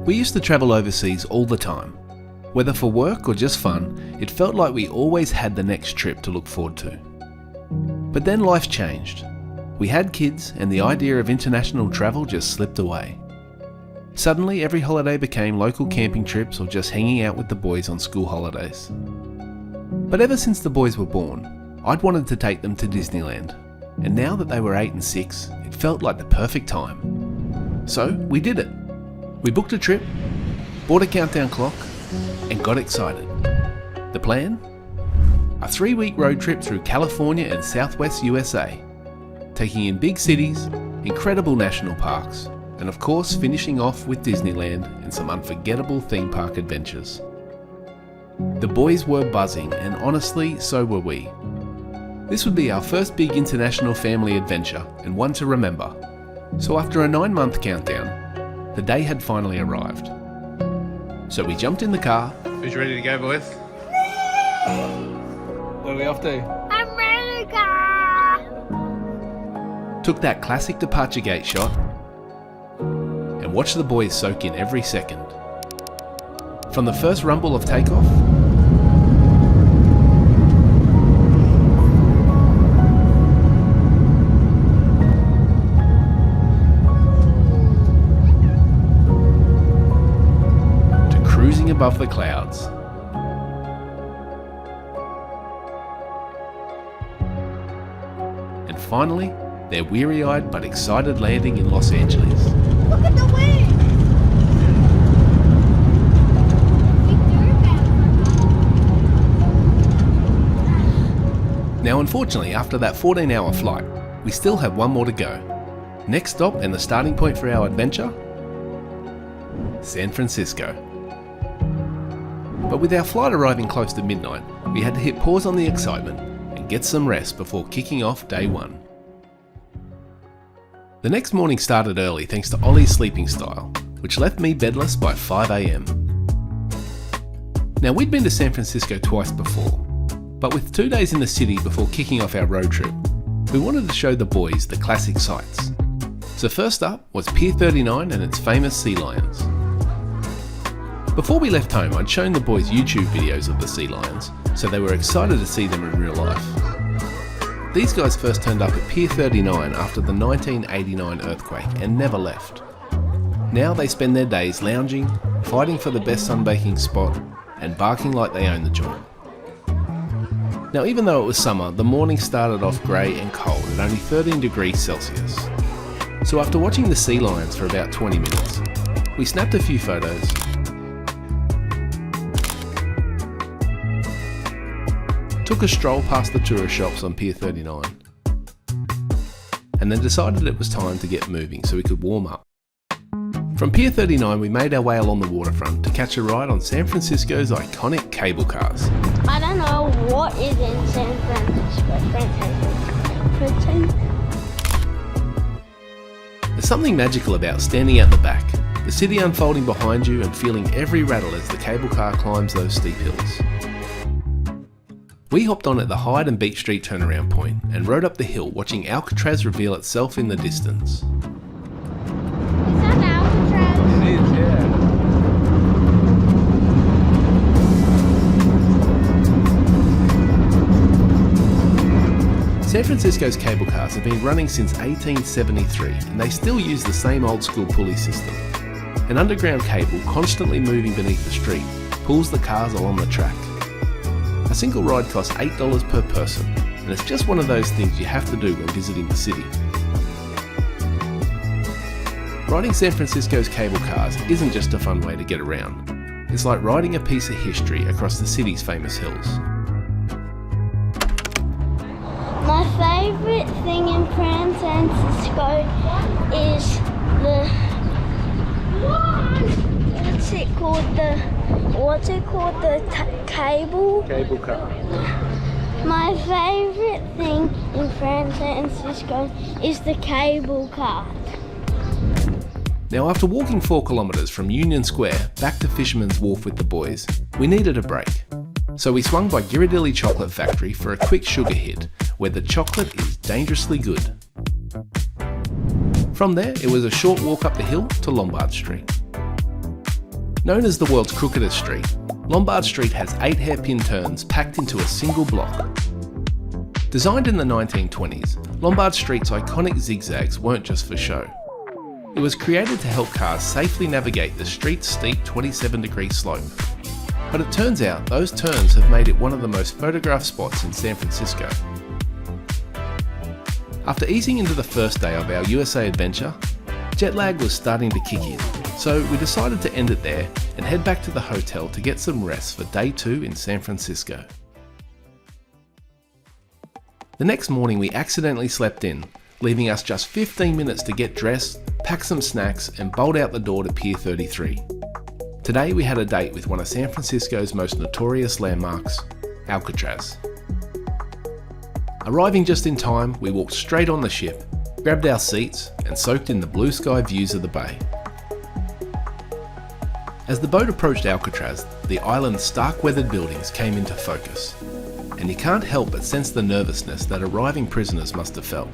We used to travel overseas all the time. Whether for work or just fun, it felt like we always had the next trip to look forward to. But then life changed. We had kids and the idea of international travel just slipped away. Suddenly every holiday became local camping trips or just hanging out with the boys on school holidays. But ever since the boys were born, I'd wanted to take them to Disneyland. And now that they were 8 and 6, it felt like the perfect time. So we did it. We booked a trip, bought a countdown clock, and got excited. The plan? A 3-week road trip through California and Southwest USA, taking in big cities, incredible national parks, and of course finishing off with Disneyland and some unforgettable theme park adventures. The boys were buzzing, and honestly, so were we. This would be our first big international family adventure, and one to remember. So after a 9-month countdown, the day had finally arrived. So we jumped in the car. Who's ready to go, boys? Where are we off to? America! Took that classic departure gate shot and watched the boys soak in every second. From the first rumble of takeoff to cruising above the clouds. And finally, their weary-eyed but excited landing in Los Angeles. Look at the wind! Now unfortunately, after that 14-hour flight, we still have one more to go. Next stop and the starting point for our adventure? San Francisco. But with our flight arriving close to midnight, we had to hit pause on the excitement and get some rest before kicking off day one. The next morning started early thanks to Ollie's sleeping style, which left me bedless by 5 AM. Now we'd been to San Francisco twice before, but with 2 days in the city before kicking off our road trip, we wanted to show the boys the classic sights. So first up was Pier 39 and its famous sea lions. Before we left home, I'd shown the boys YouTube videos of the sea lions, so they were excited to see them in real life. These guys first turned up at Pier 39 after the 1989 earthquake and never left. Now they spend their days lounging, fighting for the best sunbaking spot, and barking like they own the joint. Now even though it was summer, the morning started off grey and cold at only 13 degrees Celsius. So after watching the sea lions for about 20 minutes, we snapped a few photos, took a stroll past the tourist shops on Pier 39, and then decided it was time to get moving so we could warm up. From Pier 39 we made our way along the waterfront to catch a ride on San Francisco's iconic cable cars. I don't know what is in San Francisco. There's something magical about standing out the back, the city unfolding behind you and feeling every rattle as the cable car climbs those steep hills. We hopped on at the Hyde and Beach Street turnaround point and rode up the hill watching Alcatraz reveal itself in the distance. Is that Alcatraz? It is, yeah. San Francisco's cable cars have been running since 1873 and they still use the same old school pulley system. An underground cable constantly moving beneath the street pulls the cars along the track. A single ride costs $8 per person, and it's just one of those things you have to do when visiting the city. Riding San Francisco's cable cars isn't just a fun way to get around. It's like riding a piece of history across the city's famous hills. My favourite thing in San Francisco is what's it called? The cable? Cable car. My favourite thing in San Francisco is the cable car. Now after walking 4 kilometres from Union Square back to Fisherman's Wharf with the boys, we needed a break. So we swung by Ghirardelli Chocolate Factory for a quick sugar hit, where the chocolate is dangerously good. From there, it was a short walk up the hill to Lombard Street. Known as the world's crookedest street, Lombard Street has 8 hairpin turns packed into a single block. Designed in the 1920s, Lombard Street's iconic zigzags weren't just for show. It was created to help cars safely navigate the street's steep 27-degree slope. But it turns out those turns have made it one of the most photographed spots in San Francisco. After easing into the first day of our USA adventure, jet lag was starting to kick in, so we decided to end it there and head back to the hotel to get some rest for day 2 in San Francisco. The next morning we accidentally slept in, leaving us just 15 minutes to get dressed, pack some snacks and bolt out the door to Pier 33. Today we had a date with one of San Francisco's most notorious landmarks, Alcatraz. Arriving just in time, we walked straight on the ship, grabbed our seats and soaked in the blue sky views of the bay. As the boat approached Alcatraz, the island's stark weathered buildings came into focus, and you can't help but sense the nervousness that arriving prisoners must have felt.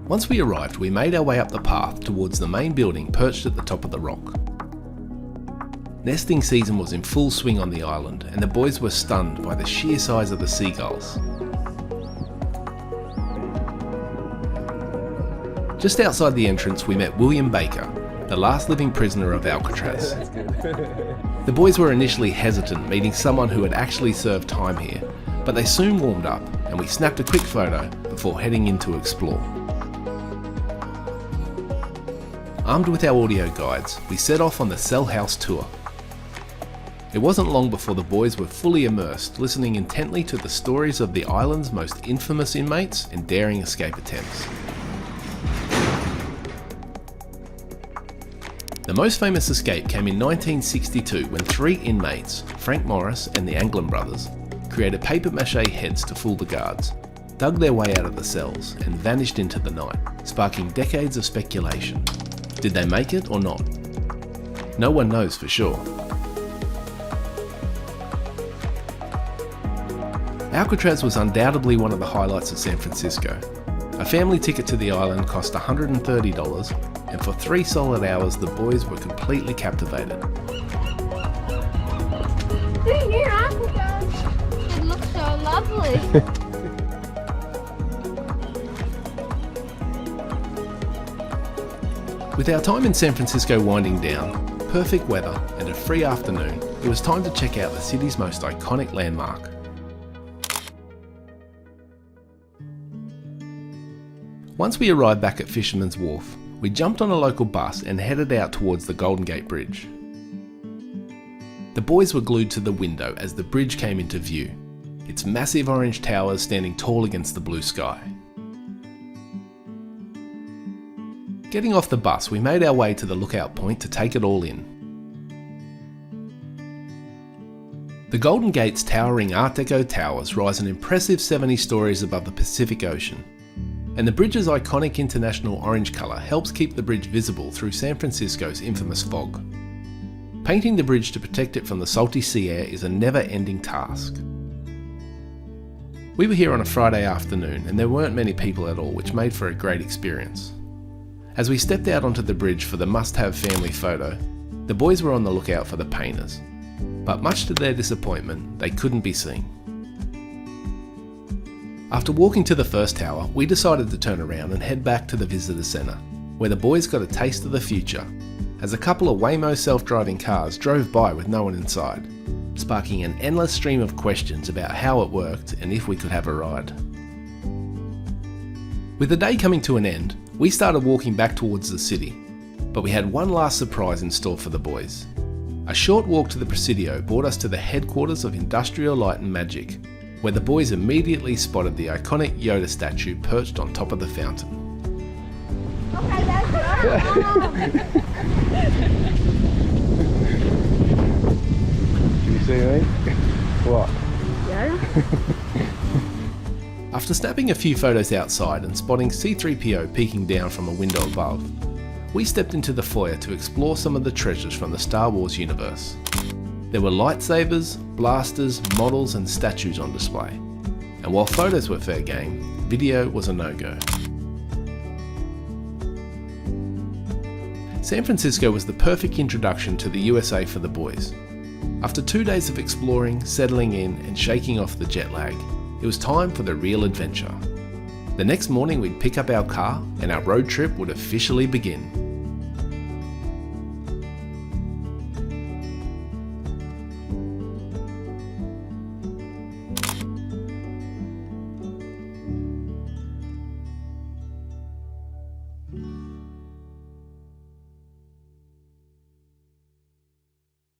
Once we arrived, we made our way up the path towards the main building perched at the top of the rock. Nesting season was in full swing on the island, and the boys were stunned by the sheer size of the seagulls. Just outside the entrance, we met William Baker, the last living prisoner of Alcatraz. The boys were initially hesitant meeting someone who had actually served time here, but they soon warmed up, and we snapped a quick photo before heading in to explore. Armed with our audio guides, we set off on the cell house tour. It wasn't long before the boys were fully immersed, listening intently to the stories of the island's most infamous inmates and daring escape attempts. The most famous escape came in 1962 when 3 inmates, Frank Morris and the Anglin brothers, created papier-mâché heads to fool the guards, dug their way out of the cells and vanished into the night, sparking decades of speculation. Did they make it or not? No one knows for sure. Alcatraz was undoubtedly one of the highlights of San Francisco. A family ticket to the island cost $130, and for 3 solid hours the boys were completely captivated. Here, Alcatraz. It looks so lovely. With our time in San Francisco winding down, perfect weather and a free afternoon, it was time to check out the city's most iconic landmark. Once we arrived back at Fisherman's Wharf, we jumped on a local bus and headed out towards the Golden Gate Bridge. The boys were glued to the window as the bridge came into view, its massive orange towers standing tall against the blue sky. Getting off the bus, we made our way to the lookout point to take it all in. The Golden Gate's towering Art Deco towers rise an impressive 70 stories above the Pacific Ocean, and the bridge's iconic international orange colour helps keep the bridge visible through San Francisco's infamous fog. Painting the bridge to protect it from the salty sea air is a never-ending task. We were here on a Friday afternoon and there weren't many people at all, which made for a great experience. As we stepped out onto the bridge for the must-have family photo, the boys were on the lookout for the painters, but much to their disappointment, they couldn't be seen. After walking to the first tower, we decided to turn around and head back to the visitor centre, where the boys got a taste of the future, as a couple of Waymo self-driving cars drove by with no one inside, sparking an endless stream of questions about how it worked and if we could have a ride. With the day coming to an end, we started walking back towards the city, but we had one last surprise in store for the boys. A short walk to the Presidio brought us to the headquarters of Industrial Light and Magic, where the boys immediately spotted the iconic Yoda statue perched on top of the fountain. Okay, that's Can you see me? What? After snapping a few photos outside and spotting C-3PO peeking down from a window above, we stepped into the foyer to explore some of the treasures from the Star Wars universe. There were lightsabers, blasters, models and statues on display, and while photos were fair game, video was a no-go. San Francisco was the perfect introduction to the USA for the boys. After 2 days of exploring, settling in, and shaking off the jet lag, it was time for the real adventure. The next morning we'd pick up our car and our road trip would officially begin.